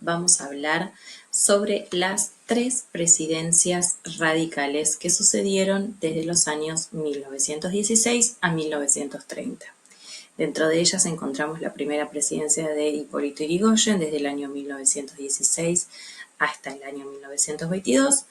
vamos a hablar sobre las 3 presidencias radicales que sucedieron desde los años 1916 a 1930. Dentro de ellas encontramos la primera presidencia de Hipólito Yrigoyen desde el año 1916 hasta el año 1922.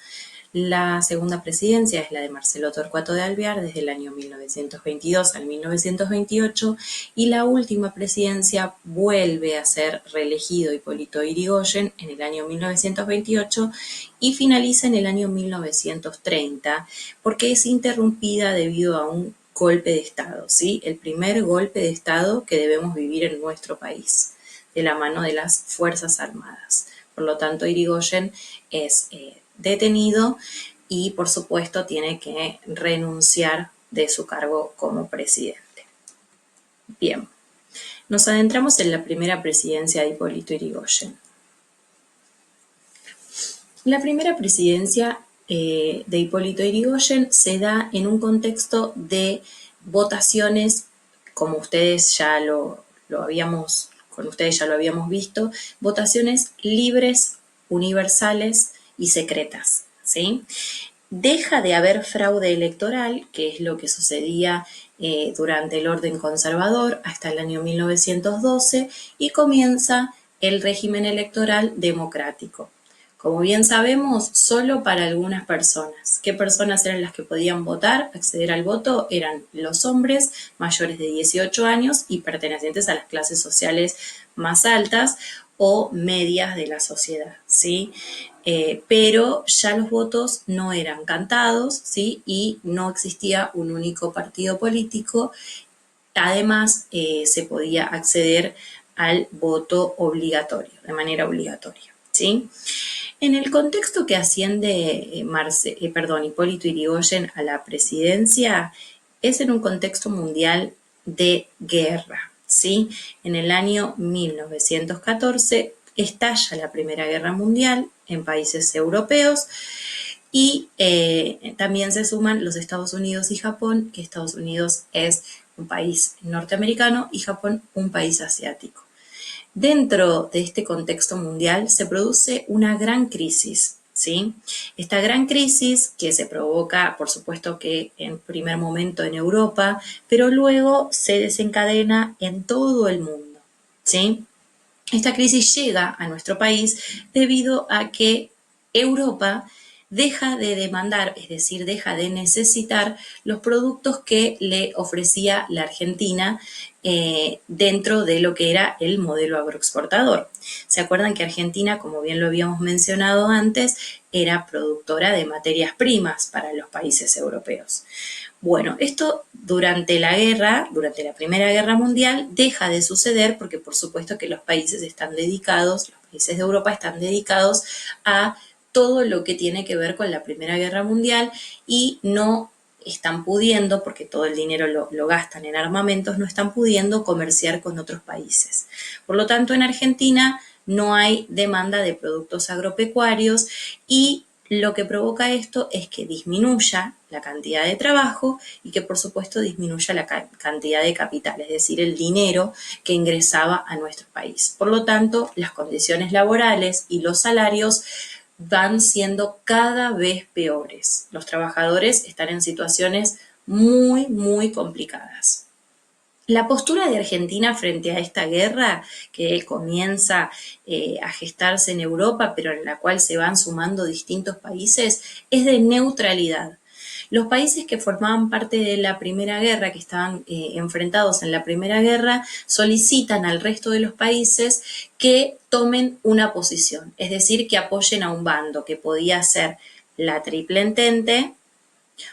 La segunda presidencia es la de Marcelo Torcuato de Alvear desde el año 1922 al 1928 y la última presidencia vuelve a ser reelegido Hipólito Yrigoyen en el año 1928 y finaliza en el año 1930 porque es interrumpida debido a un golpe de Estado, ¿sí? El primer golpe de Estado que debemos vivir en nuestro país, de la mano de las Fuerzas Armadas. Por lo tanto, Yrigoyen es detenido y, por supuesto, tiene que renunciar de su cargo como presidente. Bien, nos adentramos en la primera presidencia de Hipólito Yrigoyen. La primera presidencia de Hipólito Yrigoyen se da en un contexto de votaciones, como ustedes ya lo habíamos visto, votaciones libres, universales y secretas, ¿sí? Deja de haber fraude electoral, que es lo que sucedía durante el orden conservador hasta el año 1912, y comienza el régimen electoral democrático. Como bien sabemos, solo para algunas personas. ¿Qué personas eran las que podían votar, acceder al voto? Eran los hombres mayores de 18 años y pertenecientes a las clases sociales más altas o medias de la sociedad, ¿sí? Pero ya los votos no eran cantados, ¿sí? Y no existía un único partido político. Además, se podía acceder al voto obligatorio, de manera obligatoria, ¿sí? En el contexto que asciende Hipólito Yrigoyen a la presidencia, es en un contexto mundial de guerra, ¿sí? En el año 1914 estalla la Primera Guerra Mundial en países europeos y también se suman los Estados Unidos y Japón, que Estados Unidos es un país norteamericano y Japón un país asiático. Dentro de este contexto mundial se produce una gran crisis, ¿sí? Esta gran crisis que se provoca, por supuesto que en primer momento en Europa, pero luego se desencadena en todo el mundo, ¿sí? Esta crisis llega a nuestro país debido a que Europa deja de demandar, es decir, deja de necesitar los productos que le ofrecía la Argentina dentro de lo que era el modelo agroexportador. ¿Se acuerdan que Argentina, como bien lo habíamos mencionado antes, era productora de materias primas para los países europeos? Bueno, esto durante la Primera Guerra Mundial, deja de suceder porque por supuesto que los países los países de Europa están dedicados a todo lo que tiene que ver con la Primera Guerra Mundial y no están pudiendo, porque todo el dinero lo gastan en armamentos, no están pudiendo comerciar con otros países. Por lo tanto, en Argentina no hay demanda de productos agropecuarios y lo que provoca esto es que disminuya la cantidad de trabajo y que por supuesto disminuya la cantidad de capital, es decir, el dinero que ingresaba a nuestro país. Por lo tanto, las condiciones laborales y los salarios van siendo cada vez peores. Los trabajadores están en situaciones muy, muy complicadas. La postura de Argentina frente a esta guerra que comienza a gestarse en Europa, pero en la cual se van sumando distintos países, es de neutralidad. Los países que formaban parte de la Primera Guerra, que estaban enfrentados en la Primera Guerra, solicitan al resto de los países que tomen una posición, es decir, que apoyen a un bando, que podía ser la Triple Entente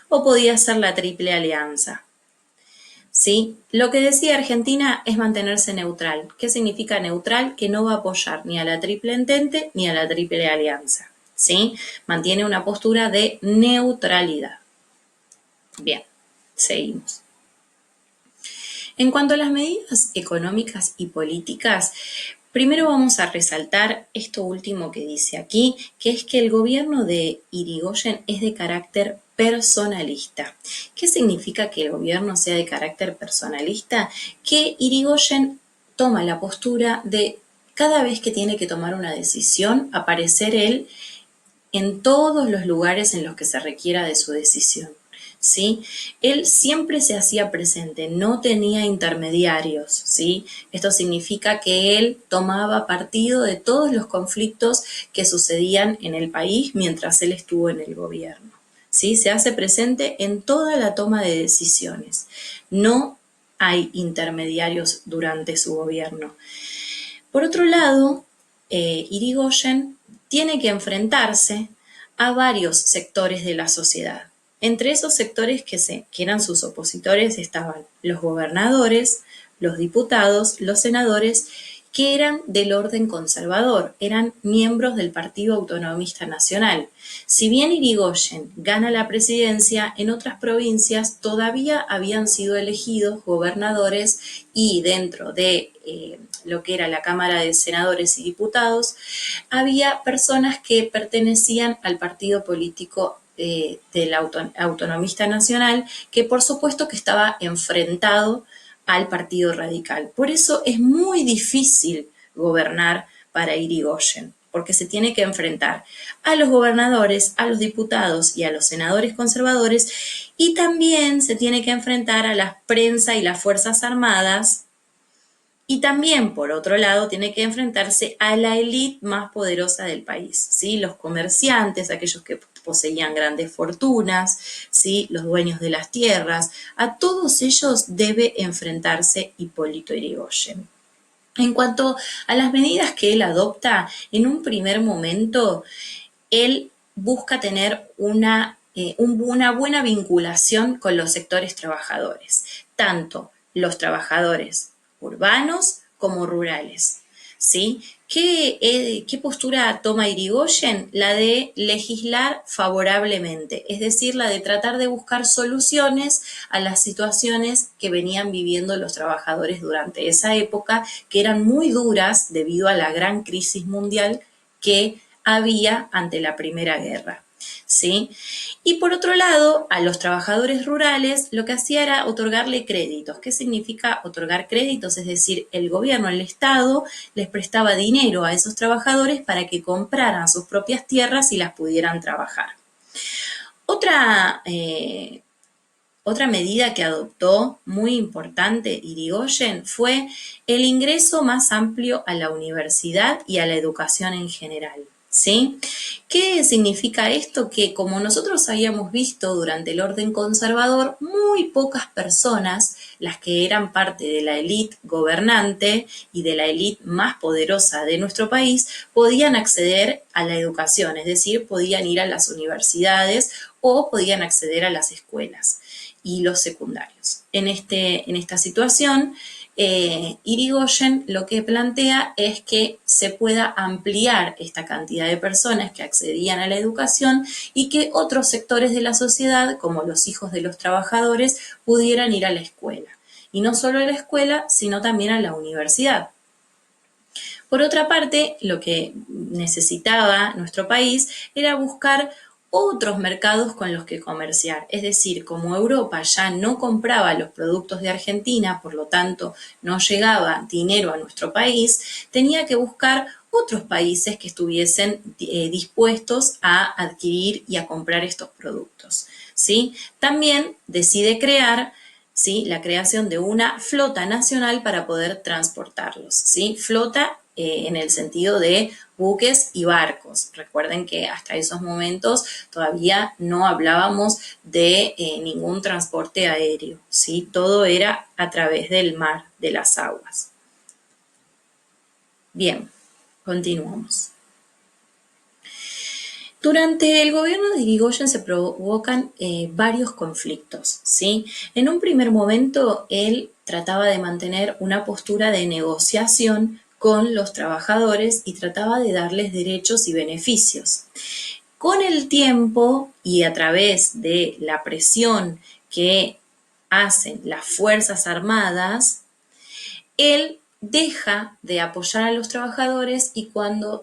o podía ser la Triple Alianza. ¿Sí? Lo que decía Argentina es mantenerse neutral. ¿Qué significa neutral? Que no va a apoyar ni a la Triple Entente ni a la Triple Alianza. ¿Sí? Mantiene una postura de neutralidad. Bien, seguimos. En cuanto a las medidas económicas y políticas, primero vamos a resaltar esto último que dice aquí, que es que el gobierno de Yrigoyen es de carácter personalista. ¿Qué significa que el gobierno sea de carácter personalista? Que Yrigoyen toma la postura de cada vez que tiene que tomar una decisión, aparecer él en todos los lugares en los que se requiera de su decisión, ¿sí? Él siempre se hacía presente, no tenía intermediarios, ¿sí? Esto significa que él tomaba partido de todos los conflictos que sucedían en el país mientras él estuvo en el gobierno, ¿sí? Se hace presente en toda la toma de decisiones. No hay intermediarios durante su gobierno. Por otro lado, Irigoyen tiene que enfrentarse a varios sectores de la sociedad. Entre esos sectores que eran sus opositores estaban los gobernadores, los diputados, los senadores, que eran del orden conservador, eran miembros del Partido Autonomista Nacional. Si bien Irigoyen gana la presidencia, en otras provincias todavía habían sido elegidos gobernadores y dentro de lo que era la Cámara de Senadores y Diputados, había personas que pertenecían al partido político del Autonomista Nacional, que por supuesto que estaba enfrentado al Partido Radical. Por eso es muy difícil gobernar para Irigoyen, porque se tiene que enfrentar a los gobernadores, a los diputados y a los senadores conservadores, y también se tiene que enfrentar a la prensa y las Fuerzas Armadas, y también, por otro lado, tiene que enfrentarse a la élite más poderosa del país, ¿sí? Los comerciantes, aquellos que poseían grandes fortunas, ¿sí? Los dueños de las tierras. A todos ellos debe enfrentarse Hipólito Yrigoyen. En cuanto a las medidas que él adopta, en un primer momento, él busca tener una buena vinculación con los sectores trabajadores, tanto los trabajadores urbanos como rurales, ¿sí? ¿Qué postura toma Irigoyen? La de legislar favorablemente, es decir, la de tratar de buscar soluciones a las situaciones que venían viviendo los trabajadores durante esa época, que eran muy duras debido a la gran crisis mundial que había ante la Primera Guerra, ¿sí? Y por otro lado, a los trabajadores rurales lo que hacía era otorgarle créditos. ¿Qué significa otorgar créditos? Es decir, el gobierno, el Estado, les prestaba dinero a esos trabajadores para que compraran sus propias tierras y las pudieran trabajar. Otra medida que adoptó, muy importante, Irigoyen, fue el ingreso más amplio a la universidad y a la educación en general, ¿sí? ¿Qué significa esto? Que como nosotros habíamos visto durante el orden conservador, muy pocas personas, las que eran parte de la élite gobernante y de la élite más poderosa de nuestro país, podían acceder a la educación, es decir, podían ir a las universidades o podían acceder a las escuelas y los secundarios. En esta situación, Irigoyen lo que plantea es que se pueda ampliar esta cantidad de personas que accedían a la educación y que otros sectores de la sociedad, como los hijos de los trabajadores, pudieran ir a la escuela. Y no solo a la escuela, sino también a la universidad. Por otra parte, lo que necesitaba nuestro país era buscar otros mercados con los que comerciar. Es decir, como Europa ya no compraba los productos de Argentina, por lo tanto no llegaba dinero a nuestro país, tenía que buscar otros países que estuviesen dispuestos a adquirir y a comprar estos productos, ¿sí? También decide crear, ¿sí?, la creación de una flota nacional para poder transportarlos, ¿sí? Flota en el sentido de buques y barcos. Recuerden que hasta esos momentos todavía no hablábamos de ningún transporte aéreo, ¿sí? Todo era a través del mar, de las aguas. Bien, continuamos. Durante el gobierno de Irigoyen se provocan varios conflictos, ¿sí? En un primer momento, él trataba de mantener una postura de negociación con los trabajadores y trataba de darles derechos y beneficios. Con el tiempo y a través de la presión que hacen las Fuerzas Armadas, él deja de apoyar a los trabajadores y cuando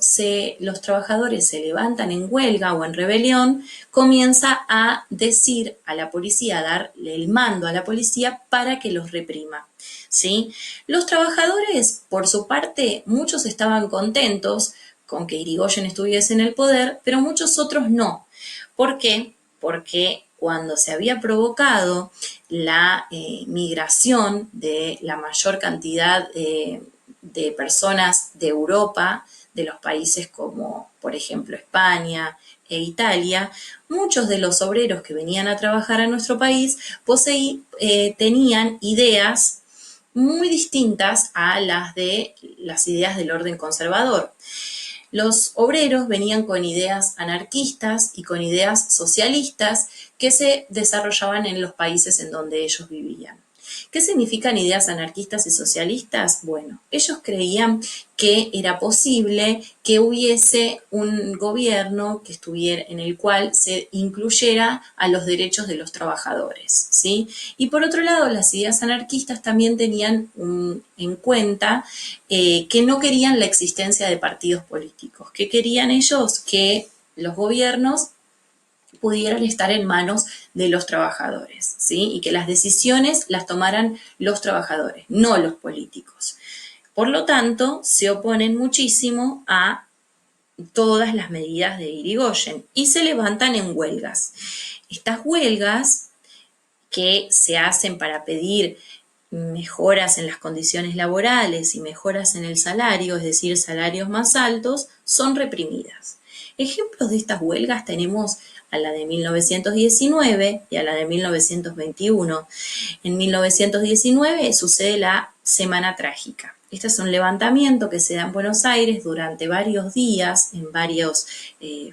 los trabajadores se levantan en huelga o en rebelión, comienza a decir a la policía, a darle el mando a la policía para que los reprima. ¿Sí? Los trabajadores, por su parte, muchos estaban contentos con que Irigoyen estuviese en el poder, pero muchos otros no. ¿Por qué? Porque cuando se había provocado la migración de la mayor cantidad de personas de Europa, de los países como, por ejemplo, España e Italia, muchos de los obreros que venían a trabajar a nuestro país tenían ideas muy distintas a las de las ideas del orden conservador. Los obreros venían con ideas anarquistas y con ideas socialistas que se desarrollaban en los países en donde ellos vivían. ¿Qué significan ideas anarquistas y socialistas? Bueno, ellos creían que era posible que hubiese un gobierno que estuviera, en el cual se incluyera a los derechos de los trabajadores, ¿sí? Y por otro lado, las ideas anarquistas también tenían en cuenta que no querían la existencia de partidos políticos. ¿Qué querían ellos? Que los gobiernos pudieran estar en manos de los trabajadores, ¿sí? Y que las decisiones las tomaran los trabajadores, no los políticos. Por lo tanto, se oponen muchísimo a todas las medidas de Irigoyen y se levantan en huelgas. Estas huelgas que se hacen para pedir mejoras en las condiciones laborales y mejoras en el salario, es decir, salarios más altos, son reprimidas. Ejemplos de estas huelgas tenemos a la de 1919 y a la de 1921. En 1919 sucede la Semana Trágica. Este es un levantamiento que se da en Buenos Aires durante varios días en varias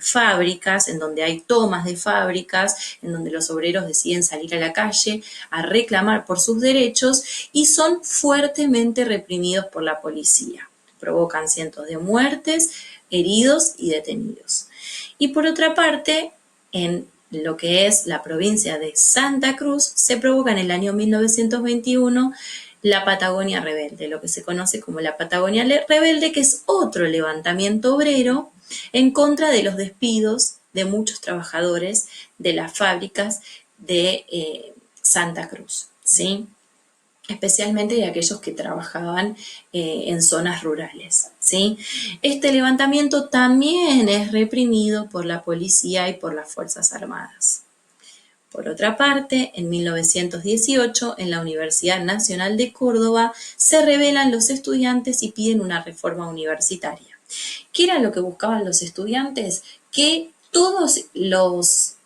fábricas, en donde hay tomas de fábricas, en donde los obreros deciden salir a la calle a reclamar por sus derechos y son fuertemente reprimidos por la policía. Provocan cientos de muertes, heridos y detenidos. Y por otra parte, en lo que es la provincia de Santa Cruz, se provoca en el año 1921 la Patagonia Rebelde, lo que se conoce como la Patagonia Rebelde, que es otro levantamiento obrero en contra de los despidos de muchos trabajadores de las fábricas de Santa Cruz, ¿sí? Especialmente de aquellos que trabajaban en zonas rurales, ¿sí? Este levantamiento también es reprimido por la policía y por las Fuerzas Armadas. Por otra parte, en 1918, en la Universidad Nacional de Córdoba, se rebelan los estudiantes y piden una reforma universitaria. ¿Qué era lo que buscaban los estudiantes? Que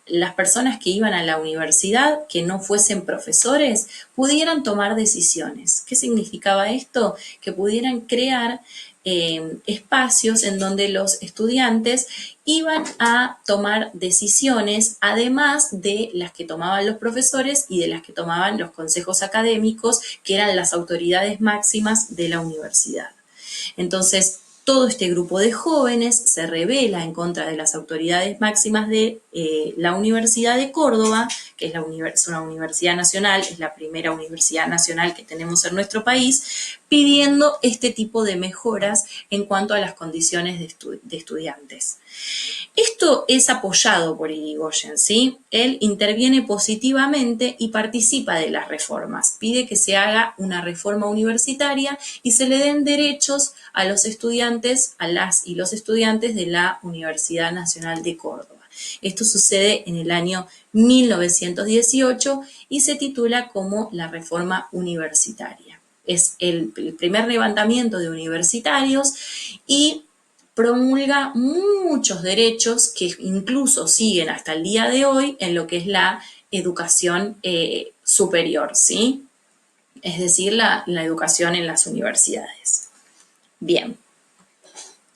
las personas que iban a la universidad, que no fuesen profesores, pudieran tomar decisiones. ¿Qué significaba esto? Que pudieran crear espacios en donde los estudiantes iban a tomar decisiones, además de las que tomaban los profesores y de las que tomaban los consejos académicos, que eran las autoridades máximas de la universidad. Entonces, todo este grupo de jóvenes se rebela en contra de las autoridades máximas de la Universidad de Córdoba, que es una universidad nacional, es la primera universidad nacional que tenemos en nuestro país, pidiendo este tipo de mejoras en cuanto a las condiciones de estudiantes. Esto es apoyado por Irigoyen, ¿sí? Él interviene positivamente y participa de las reformas. Pide que se haga una reforma universitaria y se le den derechos a los estudiantes, a las y los estudiantes de la Universidad Nacional de Córdoba. Esto sucede en el año 1918 y se titula como la Reforma Universitaria. Es el primer levantamiento de universitarios y promulga muchos derechos que incluso siguen hasta el día de hoy en lo que es la educación superior, ¿sí? Es decir, la educación en las universidades. Bien,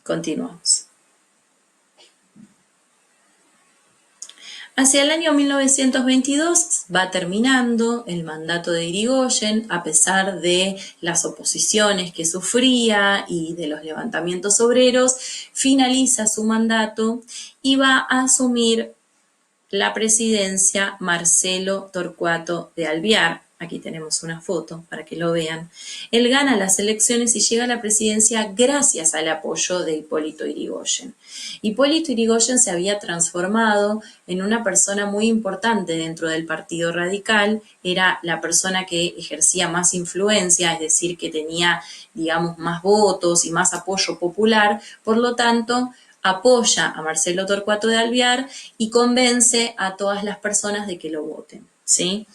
continuamos. Hacia el año 1922 va terminando el mandato de Irigoyen, a pesar de las oposiciones que sufría y de los levantamientos obreros, finaliza su mandato y va a asumir la presidencia Marcelo Torcuato de Alvear, aquí tenemos una foto para que lo vean, él gana las elecciones y llega a la presidencia gracias al apoyo de Hipólito Yrigoyen. Hipólito Yrigoyen se había transformado en una persona muy importante dentro del Partido Radical, era la persona que ejercía más influencia, es decir, que tenía, digamos, más votos y más apoyo popular, por lo tanto, apoya a Marcelo Torcuato de Alvear y convence a todas las personas de que lo voten, ¿sí?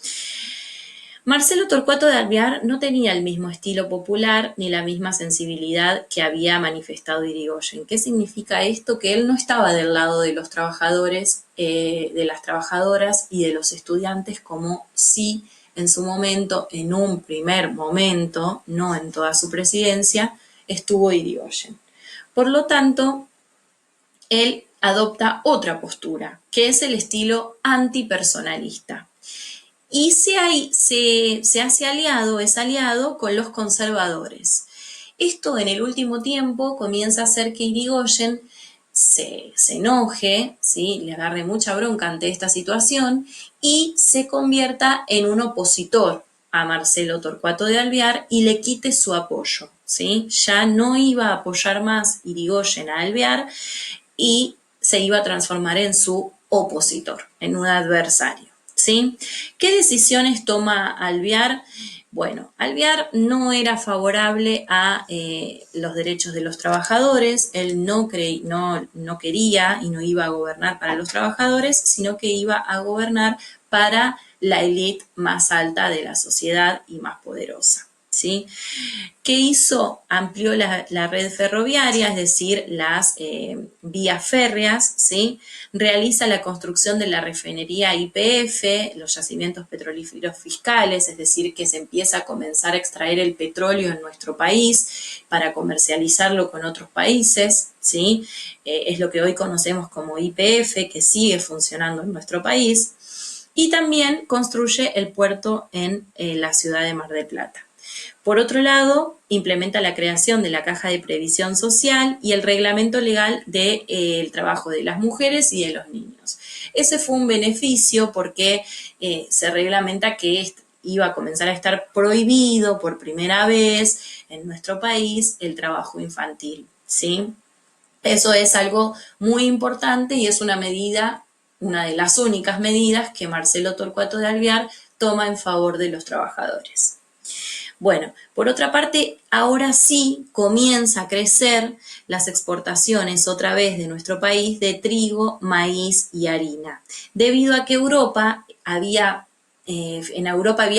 Marcelo Torcuato de Alvear no tenía el mismo estilo popular ni la misma sensibilidad que había manifestado Irigoyen. ¿Qué significa esto? Que él no estaba del lado de los trabajadores, de las trabajadoras y de los estudiantes como sí en su momento, en un primer momento, no en toda su presidencia, estuvo Irigoyen. Por lo tanto, él adopta otra postura, que es el estilo antipersonalista. Y se hace aliado, es aliado con los conservadores. Esto en el último tiempo comienza a hacer que Irigoyen se enoje, ¿sí? Le agarre mucha bronca ante esta situación y se convierta en un opositor a Marcelo Torcuato de Alvear y le quite su apoyo, ¿sí? Ya no iba a apoyar más Irigoyen a Alvear y se iba a transformar en su opositor, en un adversario, ¿sí? ¿Qué decisiones toma Alvear? Bueno, Alvear no era favorable a los derechos de los trabajadores, él no quería y no iba a gobernar para los trabajadores, sino que iba a gobernar para la élite más alta de la sociedad y más poderosa, ¿sí? ¿Qué hizo? Amplió la red ferroviaria, es decir, las vías férreas, ¿sí? Realiza la construcción de la refinería YPF, los yacimientos petrolíferos fiscales, es decir, que se empieza a comenzar a extraer el petróleo en nuestro país para comercializarlo con otros países, ¿sí? Es lo que hoy conocemos como YPF, que sigue funcionando en nuestro país. Y también construye el puerto en la ciudad de Mar del Plata. Por otro lado, implementa la creación de la Caja de Previsión Social y el reglamento legal del trabajo de las mujeres y de los niños. Ese fue un beneficio porque se reglamenta que iba a comenzar a estar prohibido por primera vez en nuestro país el trabajo infantil, ¿sí? Eso es algo muy importante y es una medida, una de las únicas medidas que Marcelo Torcuato de Alvear toma en favor de los trabajadores. Bueno, por otra parte, ahora sí comienza a crecer las exportaciones otra vez de nuestro país de trigo, maíz y harina, debido a que en Europa había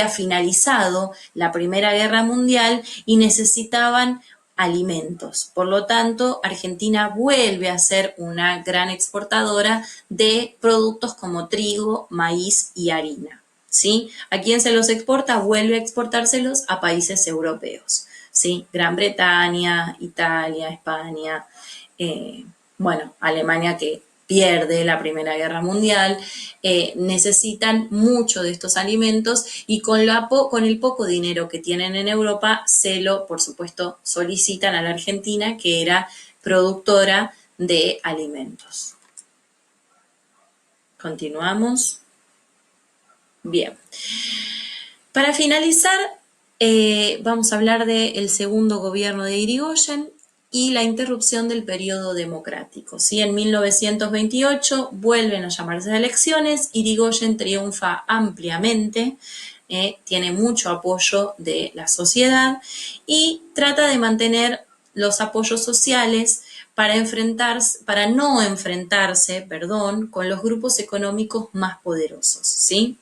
finalizado la Primera Guerra Mundial y necesitaban alimentos. Por lo tanto, Argentina vuelve a ser una gran exportadora de productos como trigo, maíz y harina, ¿sí? ¿A quién se los exporta? Vuelve a exportárselos a países europeos, ¿sí? Gran Bretaña, Italia, España, bueno, Alemania que pierde la Primera Guerra Mundial, necesitan mucho de estos alimentos y con el poco dinero que tienen en Europa, por supuesto, solicitan a la Argentina, que era productora de alimentos. Continuamos. Bien. Para finalizar, vamos a hablar del segundo gobierno de Irigoyen y la interrupción del periodo democrático, ¿sí? En 1928 vuelven a llamarse a elecciones, Irigoyen triunfa ampliamente, tiene mucho apoyo de la sociedad y trata de mantener los apoyos sociales para no enfrentarse, con los grupos económicos más poderosos, ¿sí?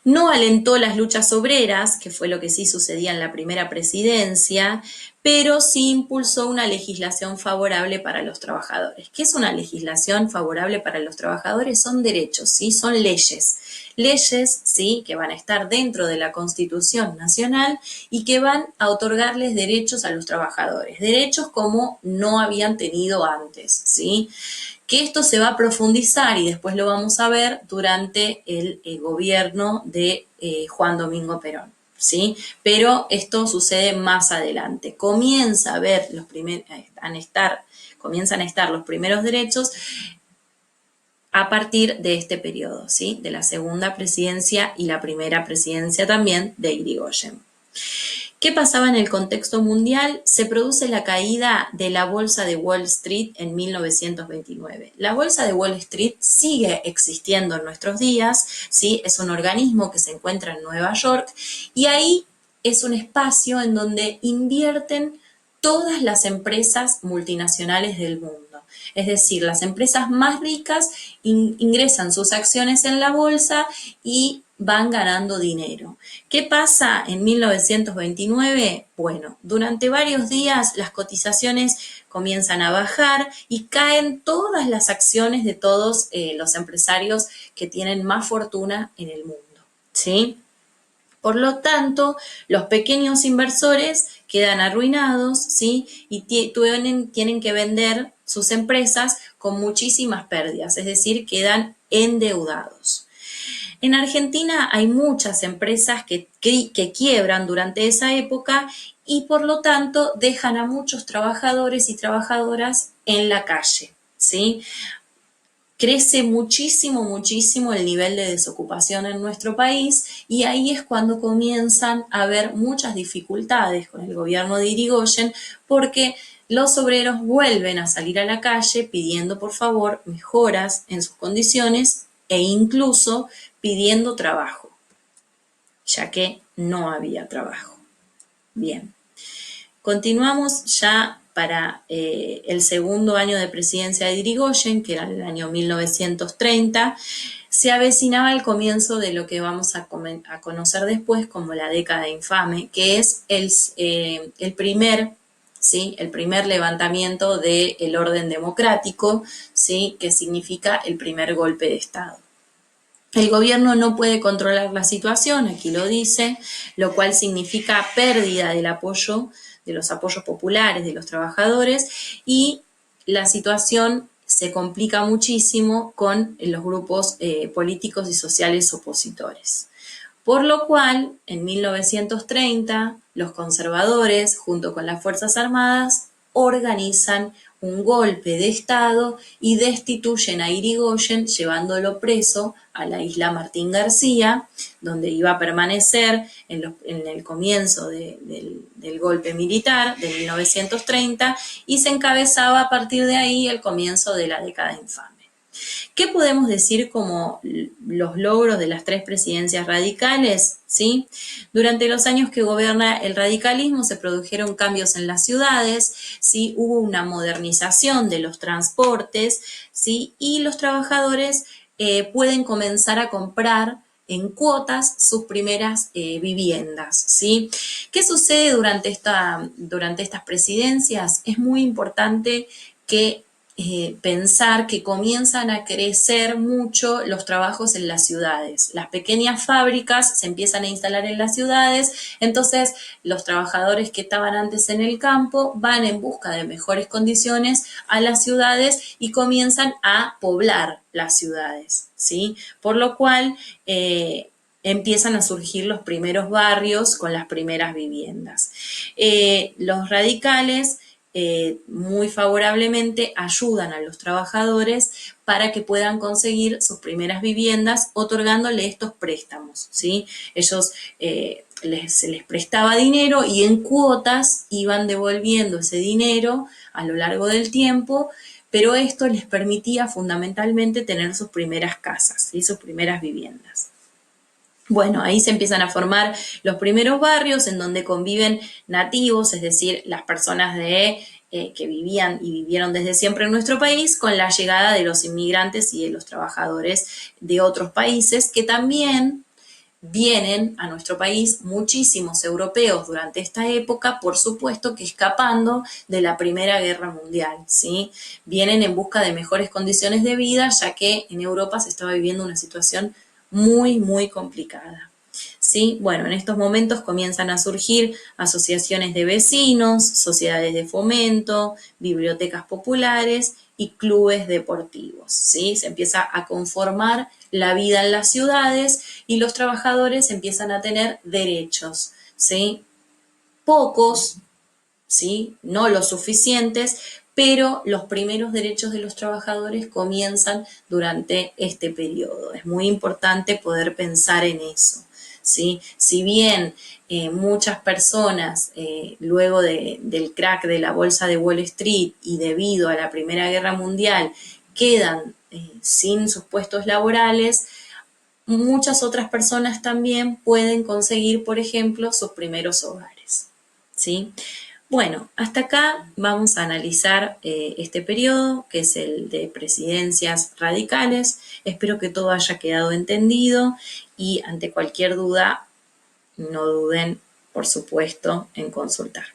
No alentó las luchas obreras, que fue lo que sí sucedía en la primera presidencia, pero sí impulsó una legislación favorable para los trabajadores. ¿Qué es una legislación favorable para los trabajadores? Son derechos, ¿sí? Son leyes. Leyes, ¿sí? Que van a estar dentro de la Constitución Nacional y que van a otorgarles derechos a los trabajadores. Derechos como no habían tenido antes, ¿sí? Que esto se va a profundizar y después lo vamos a ver durante el gobierno de Juan Domingo Perón, ¿sí? Pero esto sucede más adelante. Comienzan a estar los primeros derechos a partir de este periodo, ¿sí? De la segunda presidencia y la primera presidencia también de Irigoyen. ¿Qué pasaba en el contexto mundial? Se produce la caída de la Bolsa de Wall Street en 1929. La Bolsa de Wall Street sigue existiendo en nuestros días, ¿sí? Es un organismo que se encuentra en Nueva York y ahí es un espacio en donde invierten todas las empresas multinacionales del mundo. Es decir, las empresas más ricas ingresan sus acciones en la bolsa y van ganando dinero. ¿Qué pasa en 1929? Bueno, durante varios días las cotizaciones comienzan a bajar y caen todas las acciones de todos los empresarios que tienen más fortuna en el mundo, ¿sí? Por lo tanto, los pequeños inversores quedan arruinados, ¿sí? Y tienen que vender sus empresas con muchísimas pérdidas, es decir, quedan endeudados. En Argentina hay muchas empresas que quiebran durante esa época y por lo tanto dejan a muchos trabajadores y trabajadoras en la calle, ¿sí? Crece muchísimo, muchísimo el nivel de desocupación en nuestro país y ahí es cuando comienzan a haber muchas dificultades con el gobierno de Irigoyen porque los obreros vuelven a salir a la calle pidiendo por favor mejoras en sus condiciones e incluso pidiendo trabajo, ya que no había trabajo. Bien, continuamos ya para el segundo año de presidencia de Irigoyen, que era el año 1930, se avecinaba el comienzo de lo que vamos a conocer después como la década infame, que es el primer, ¿sí? El primer levantamiento del orden democrático, ¿sí? Que significa el primer golpe de Estado. El gobierno no puede controlar la situación, aquí lo dice, lo cual significa pérdida del apoyo, de los apoyos populares de los trabajadores y la situación se complica muchísimo con los grupos políticos y sociales opositores. Por lo cual, en 1930, los conservadores, junto con las Fuerzas Armadas, organizan un golpe de Estado y destituyen a Irigoyen llevándolo preso a la isla Martín García, donde iba a permanecer en el comienzo del golpe militar de 1930 y se encabezaba a partir de ahí el comienzo de la década infame. ¿Qué podemos decir como los logros de las tres presidencias radicales? ¿Sí? Durante los años que gobierna el radicalismo se produjeron cambios en las ciudades, ¿sí? Hubo una modernización de los transportes, ¿sí? Y los trabajadores pueden comenzar a comprar en cuotas sus primeras viviendas, ¿sí? ¿Qué sucede durante estas presidencias? Es muy importante que pensar que comienzan a crecer mucho los trabajos en las ciudades. Las pequeñas fábricas se empiezan a instalar en las ciudades, entonces los trabajadores que estaban antes en el campo van en busca de mejores condiciones a las ciudades y comienzan a poblar las ciudades, ¿sí? Por lo cual empiezan a surgir los primeros barrios con las primeras viviendas. Los radicales muy favorablemente ayudan a los trabajadores para que puedan conseguir sus primeras viviendas otorgándole estos préstamos, ¿sí? Ellos se les prestaba dinero y en cuotas iban devolviendo ese dinero a lo largo del tiempo, pero esto les permitía fundamentalmente tener sus primeras casas y sus primeras viviendas. Bueno, ahí se empiezan a formar los primeros barrios en donde conviven nativos, es decir, las personas que vivían y vivieron desde siempre en nuestro país, con la llegada de los inmigrantes y de los trabajadores de otros países que también vienen a nuestro país muchísimos europeos durante esta época, por supuesto que escapando de la Primera Guerra Mundial, ¿sí? Vienen en busca de mejores condiciones de vida, ya que en Europa se estaba viviendo una situación muy, muy complicada. ¿Sí? Bueno, en estos momentos comienzan a surgir asociaciones de vecinos, sociedades de fomento, bibliotecas populares y clubes deportivos, ¿sí? Se empieza a conformar la vida en las ciudades y los trabajadores empiezan a tener derechos, ¿sí? Pocos, ¿sí? No los suficientes, pero los primeros derechos de los trabajadores comienzan durante este periodo. Es muy importante poder pensar en eso, ¿sí? Si bien muchas personas, luego del crack de la bolsa de Wall Street y debido a la Primera Guerra Mundial, quedan sin sus puestos laborales, muchas otras personas también pueden conseguir, por ejemplo, sus primeros hogares, ¿sí? Bueno, hasta acá vamos a analizar este periodo, que es el de presidencias radicales. Espero que todo haya quedado entendido y ante cualquier duda, no duden, por supuesto, en consultar.